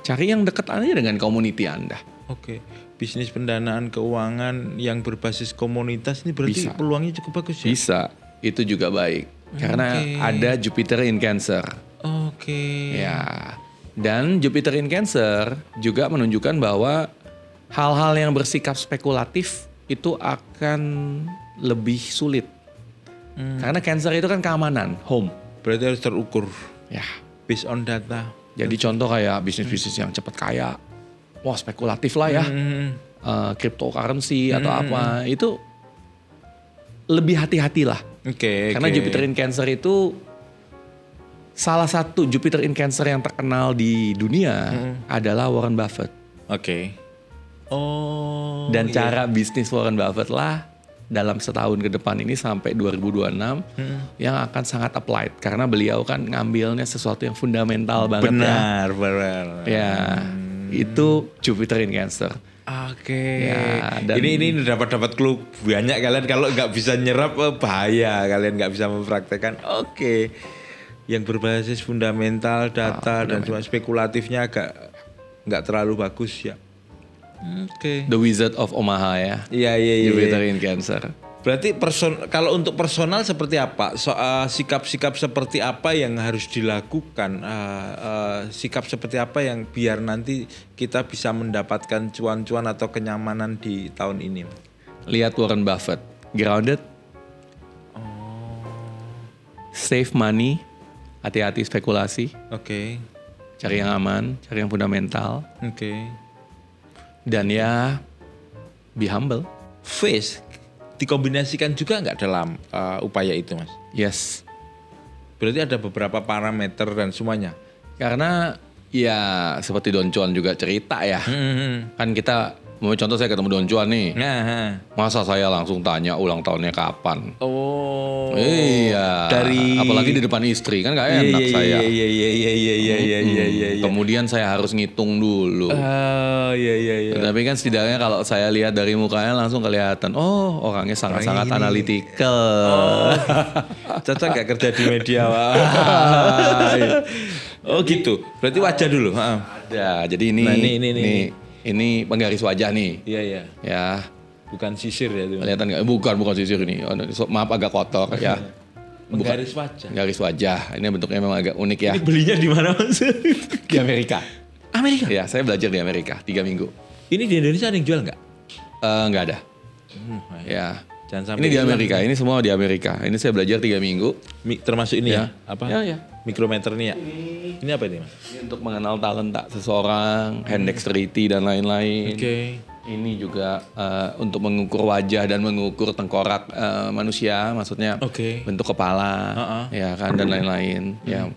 cari yang dekat aja dengan community Anda. Oke. Bisnis pendanaan keuangan yang berbasis komunitas ini berarti Bisa. peluangnya cukup bagus ya? Bisa, itu juga baik. Karena ada Jupiter in Cancer. Oke. Ya. Dan Jupiter in Cancer juga menunjukkan bahwa hal-hal yang bersikap spekulatif itu akan lebih sulit. Karena Cancer itu kan keamanan, home. Berarti harus terukur Ya. based on data. Jadi contoh kayak bisnis-bisnis yang cepat kaya, wah spekulatif lah ya, cryptocurrency atau apa, itu lebih hati-hatilah. Oke. Karena Jupiter in Cancer itu salah satu Jupiter in Cancer yang terkenal di dunia adalah Warren Buffett. Oke. Oh. Dan iya. cara bisnis Warren Buffett lah dalam setahun ke depan ini sampai 2026 yang akan sangat applied, karena beliau kan ngambilnya sesuatu yang fundamental banget benar. ya. Itu Jupiter in Cancer. Oke. Ya, dan- ini dapat clue banyak kalian, kalau nggak bisa nyerap bahaya, kalian nggak bisa mempraktekkan. Oke. Yang berbasis fundamental data dan cuma spekulatifnya agak nggak terlalu bagus ya. Oke. The Wizard of Omaha ya. Iya. Jupiter in Cancer. Berarti kalau untuk personal seperti apa? Sikap-sikap seperti apa yang harus dilakukan? Sikap seperti apa yang biar nanti kita bisa mendapatkan cuan-cuan atau kenyamanan di tahun ini? Lihat Warren Buffett, grounded, save money, hati-hati spekulasi, Oke. cari yang aman, cari yang fundamental, Oke. dan ya be humble. Face dikombinasikan juga nggak dalam upaya itu, Mas? Yes, Berarti ada beberapa parameter dan semuanya. karena ya seperti Don Juan juga cerita ya, kan kita mau contoh saya ketemu Don Juan nih, Nah, masa saya langsung tanya ulang tahunnya kapan? oh. Iya, apalagi di depan istri kan gak enak saya. Iya. Kemudian saya harus ngitung dulu. Iya. Tapi kan setidaknya kalau saya lihat dari mukanya langsung kelihatan, oh orangnya sangat-sangat Orang ini. analytical. Cocok gak kerja di media, Pak? Oh gitu. Berarti wajah dulu. Ada, jadi ini, Nah, ini. penggaris wajah nih. Iya. Ya, Bukan sisir ya itu. kelihatan nggak? Bukan sisir ini. Maaf agak kotor ya. Penggaris wajah. Garis wajah. Ini bentuknya memang agak unik ya. Ini belinya di mana, Mas? Di Amerika. Amerika. Ya, saya belajar di Amerika 3 minggu. Ini di Indonesia ada yang jual nggak? Nggak ada. Ya. Jangan sampai Ini di hilang. Amerika. Ini semua di Amerika. Ini saya belajar 3 minggu. Termasuk ini ya? Apa? Ya. Mikrometer nih ya? Ini apa ini, Mas? Ini untuk mengenal talenta seseorang, hand dexterity dan lain-lain. Oke. Ini juga untuk mengukur wajah dan mengukur tengkorak manusia, maksudnya Oke. bentuk kepala, ya kan dan lain-lain. Ya.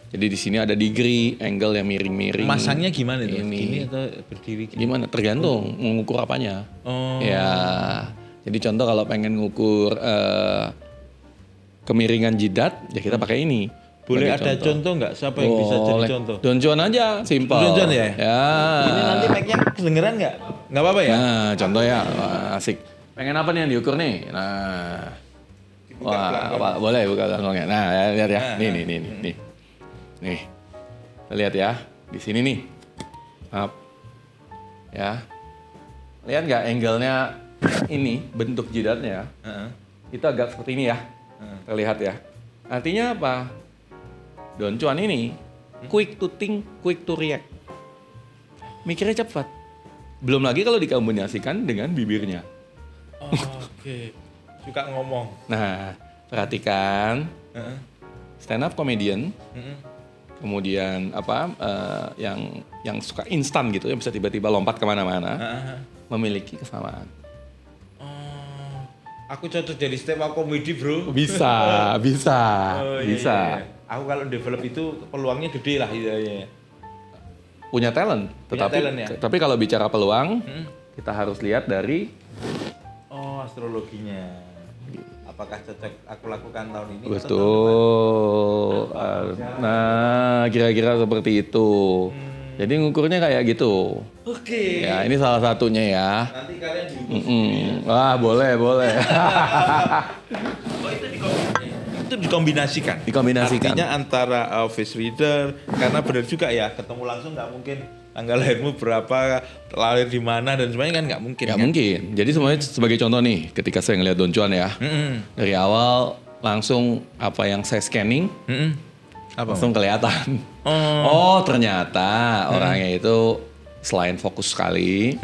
Jadi di sini ada degree, angle yang miring-miring. Masangnya gimana itu? Ini. Gini atau berdiri? Gini? Gimana? Tergantung mengukur apanya. Oh. Ya. Jadi contoh kalau pengen ngukur kemiringan jidat, ya kita pakai ini. Boleh Sebagai ada contoh nggak? Siapa yang bisa jadi Boleh. contoh? Don Juan aja, simple. Don Juan ya? Ya. Ini nanti mic-nya kedengeran nggak? Nggak apa-apa ya? Nah, contoh ya, wah, asik. Pengen apa nih yang diukur nih? Nah, wah, boleh buka belakangnya. Nah, lihat ya, nih. Nih, lihat ya, di sini nih. Up. Ya, lihat nggak angle-nya ini, bentuk jidatnya, itu agak seperti ini ya, terlihat ya. Artinya apa? Don Juan ini quick to think, quick to react. Mikirnya cepat. Belum lagi kalau dikombinasikan dengan bibirnya. Oke. Suka ngomong. Nah, perhatikan stand up comedian, kemudian apa yang suka instan gitu, yang bisa tiba-tiba lompat kemana-mana, memiliki kesamaan. Aku cocok jadi stand up comedy, bro. Bisa. Oh, iya. Aku kalau develop itu peluangnya gede lah. Iya. Punya talent, Punya talent, ya? tapi kalau bicara peluang, kita harus lihat dari Oh, astrologinya. Apakah cocok aku lakukan tahun ini? betul. Nah, kira-kira seperti itu. Jadi ngukurnya kayak gitu. Oke. Ya, ini salah satunya ya. Nanti kalian diukur. Wah, boleh. Oh, itu dikombinasikan. Dikombinasikan. Artinya antara face reader, karena benar juga ya, ketemu langsung nggak mungkin tanggal lahirmu berapa, lahir di mana dan semuanya kan nggak mungkin. Nggak kan? mungkin. Jadi semuanya sebagai contoh nih, ketika saya ngeliat Don Juan ya, dari awal langsung apa yang saya scanning, Apa? langsung kelihatan. Oh, ternyata orangnya itu selain fokus sekali,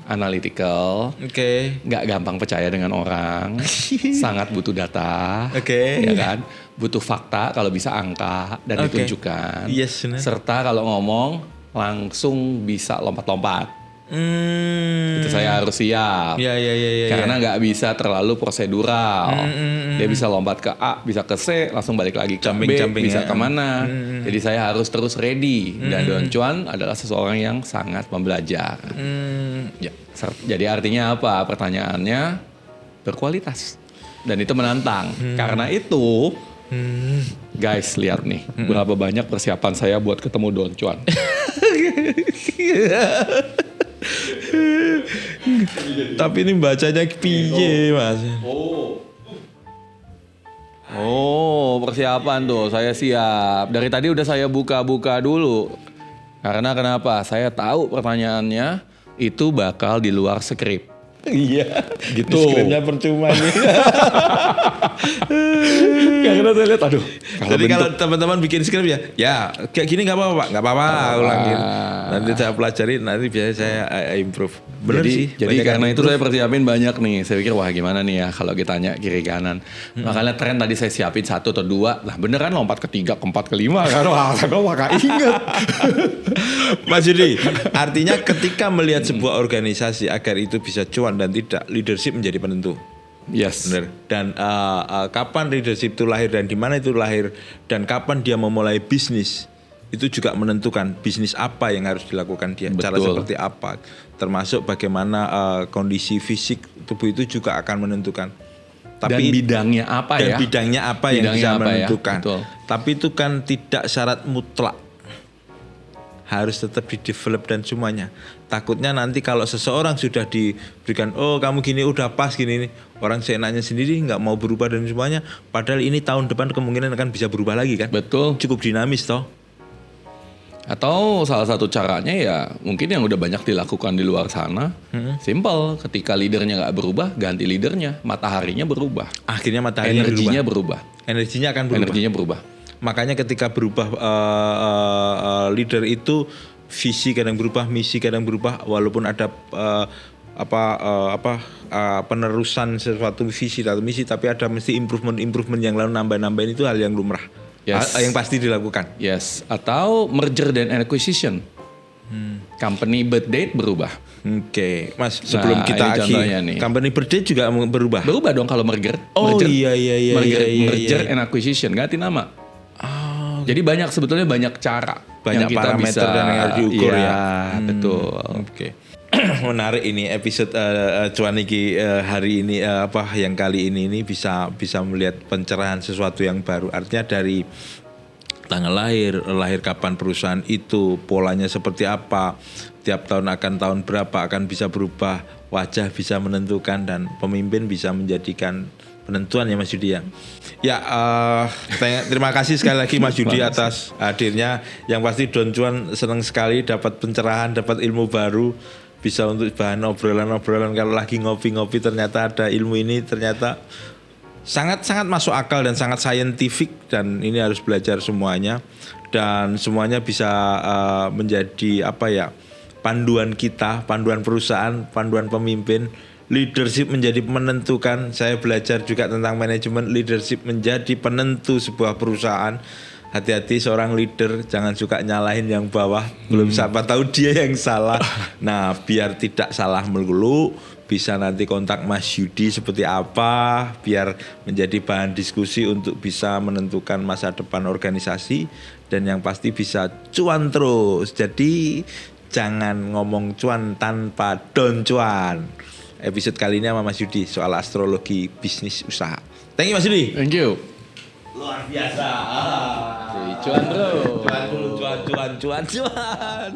analytical, Oke. nggak gampang percaya dengan orang, sangat butuh data, Oke. ya kan, butuh fakta kalau bisa angka dan Oke. ditunjukkan, Yes, benar. serta kalau ngomong langsung bisa lompat-lompat. Itu saya harus siap. Iya. Karena nggak bisa terlalu prosedural. Dia bisa lompat ke A, bisa ke C, langsung balik lagi ke B, Jumping bisa ya. kemana. Jadi saya harus terus ready. Dan Don Juan adalah seseorang yang sangat pembelajar. Ya, jadi artinya apa? Pertanyaannya berkualitas. Dan itu menantang. Karena itu, guys lihat nih, berapa banyak persiapan saya buat ketemu Don Juan. Tapi ini bacanya piye, Mas? Oh, persiapan tuh, saya siap. Dari tadi udah saya buka-buka dulu. Karena kenapa? Saya tahu pertanyaannya itu bakal di luar skrip. Iya, Gitu. Skripnya percuma nih. Karena saya lihat, aduh. Jadi kalau teman-teman bikin skrip ya kayak gini nggak apa-apa Pak, nggak apa-apa, ulangin. Nanti saya pelajari, nanti biasanya saya improve. Bener sih. Jadi banyak karena yang itu improve. saya persiapin banyak nih. Saya pikir wah gimana nih ya kalau ditanya kiri kanan. Makanya tren tadi saya siapin 1 atau 2. Lah beneran lompat ke 3, ke 4, ke 5 kan. Wah, saya gak inget. Mas Yudi, artinya ketika melihat sebuah organisasi agar itu bisa cuan dan tidak, leadership menjadi penentu. Yes. Benar. Dan kapan leadership itu lahir dan di mana itu lahir dan kapan dia memulai bisnis itu juga menentukan bisnis apa yang harus dilakukan dia, cara Betul. seperti apa, termasuk bagaimana kondisi fisik tubuh itu juga akan menentukan. Dan bidangnya apa dan ya? bidangnya apa yang Bidangnya bisa apa ya? menentukan. Betul. Tapi itu kan tidak syarat mutlak. Harus tetap di-develop dan semuanya. Takutnya nanti kalau seseorang sudah diberikan, oh kamu gini udah pas gini nih, orang seenaknya sendiri nggak mau berubah dan semuanya. Padahal ini tahun depan kemungkinan akan bisa berubah lagi kan. Betul. Cukup dinamis toh. Atau salah satu caranya ya mungkin yang udah banyak dilakukan di luar sana. Simple, ketika leadernya nggak berubah, ganti leadernya, mataharinya berubah. Akhirnya matahari Energinya berubah. Energinya akan berubah. Energinya berubah. Makanya ketika berubah leader itu visi kadang berubah, misi kadang berubah, walaupun ada penerusan sesuatu visi atau misi, tapi ada mesti improvement yang lalu nambah-nambahin, itu hal yang lumrah. Yes. Yang pasti dilakukan. Yes, atau merger dan acquisition. Company birth date berubah. Oke, Mas, sebelum Nah, kita ini akhir, contohnya nih. company birthday juga berubah. Berubah dong kalau merger. Oh, merger. iya. Merger and acquisition, ganti nama. Oh, Jadi sebenarnya banyak cara banyak yang kita parameter bisa, dan yang harus diukur iya, ya. Betul. Oke. Menarik ini episode cuan iki hari ini yang kali ini bisa melihat pencerahan sesuatu yang baru. Artinya dari tanggal lahir kapan perusahaan itu, polanya seperti apa, tiap tahun akan tahun berapa akan bisa berubah, wajah bisa menentukan dan pemimpin bisa menjadikan penentuan ya Mas Yudi ya. Ya terima kasih sekali lagi Mas Yudi atas hadirnya. Yang pasti Don Cuan senang sekali dapat pencerahan, dapat ilmu baru, bisa untuk bahan obrolan-obrolan kalau lagi ngopi-ngopi ternyata ada ilmu ini, ternyata sangat-sangat masuk akal dan sangat saintifik, dan ini harus belajar semuanya dan semuanya bisa menjadi panduan kita, panduan perusahaan, panduan pemimpin. Leadership menjadi menentukan. Saya belajar juga tentang manajemen. Leadership menjadi penentu sebuah perusahaan. Hati-hati seorang leader, jangan suka nyalahin yang bawah. Belum siapa tahu dia yang salah. Nah, biar tidak salah melulu, bisa nanti kontak Mas Yudi seperti apa, biar menjadi bahan diskusi untuk bisa menentukan masa depan organisasi, dan yang pasti bisa cuan terus. Jadi jangan ngomong cuan tanpa don cuan. Episode kali ini sama Mas Yudi soal astrologi bisnis usaha. Thank you Mas Yudi. Thank you. Luar biasa. Cuan bro. Cuan.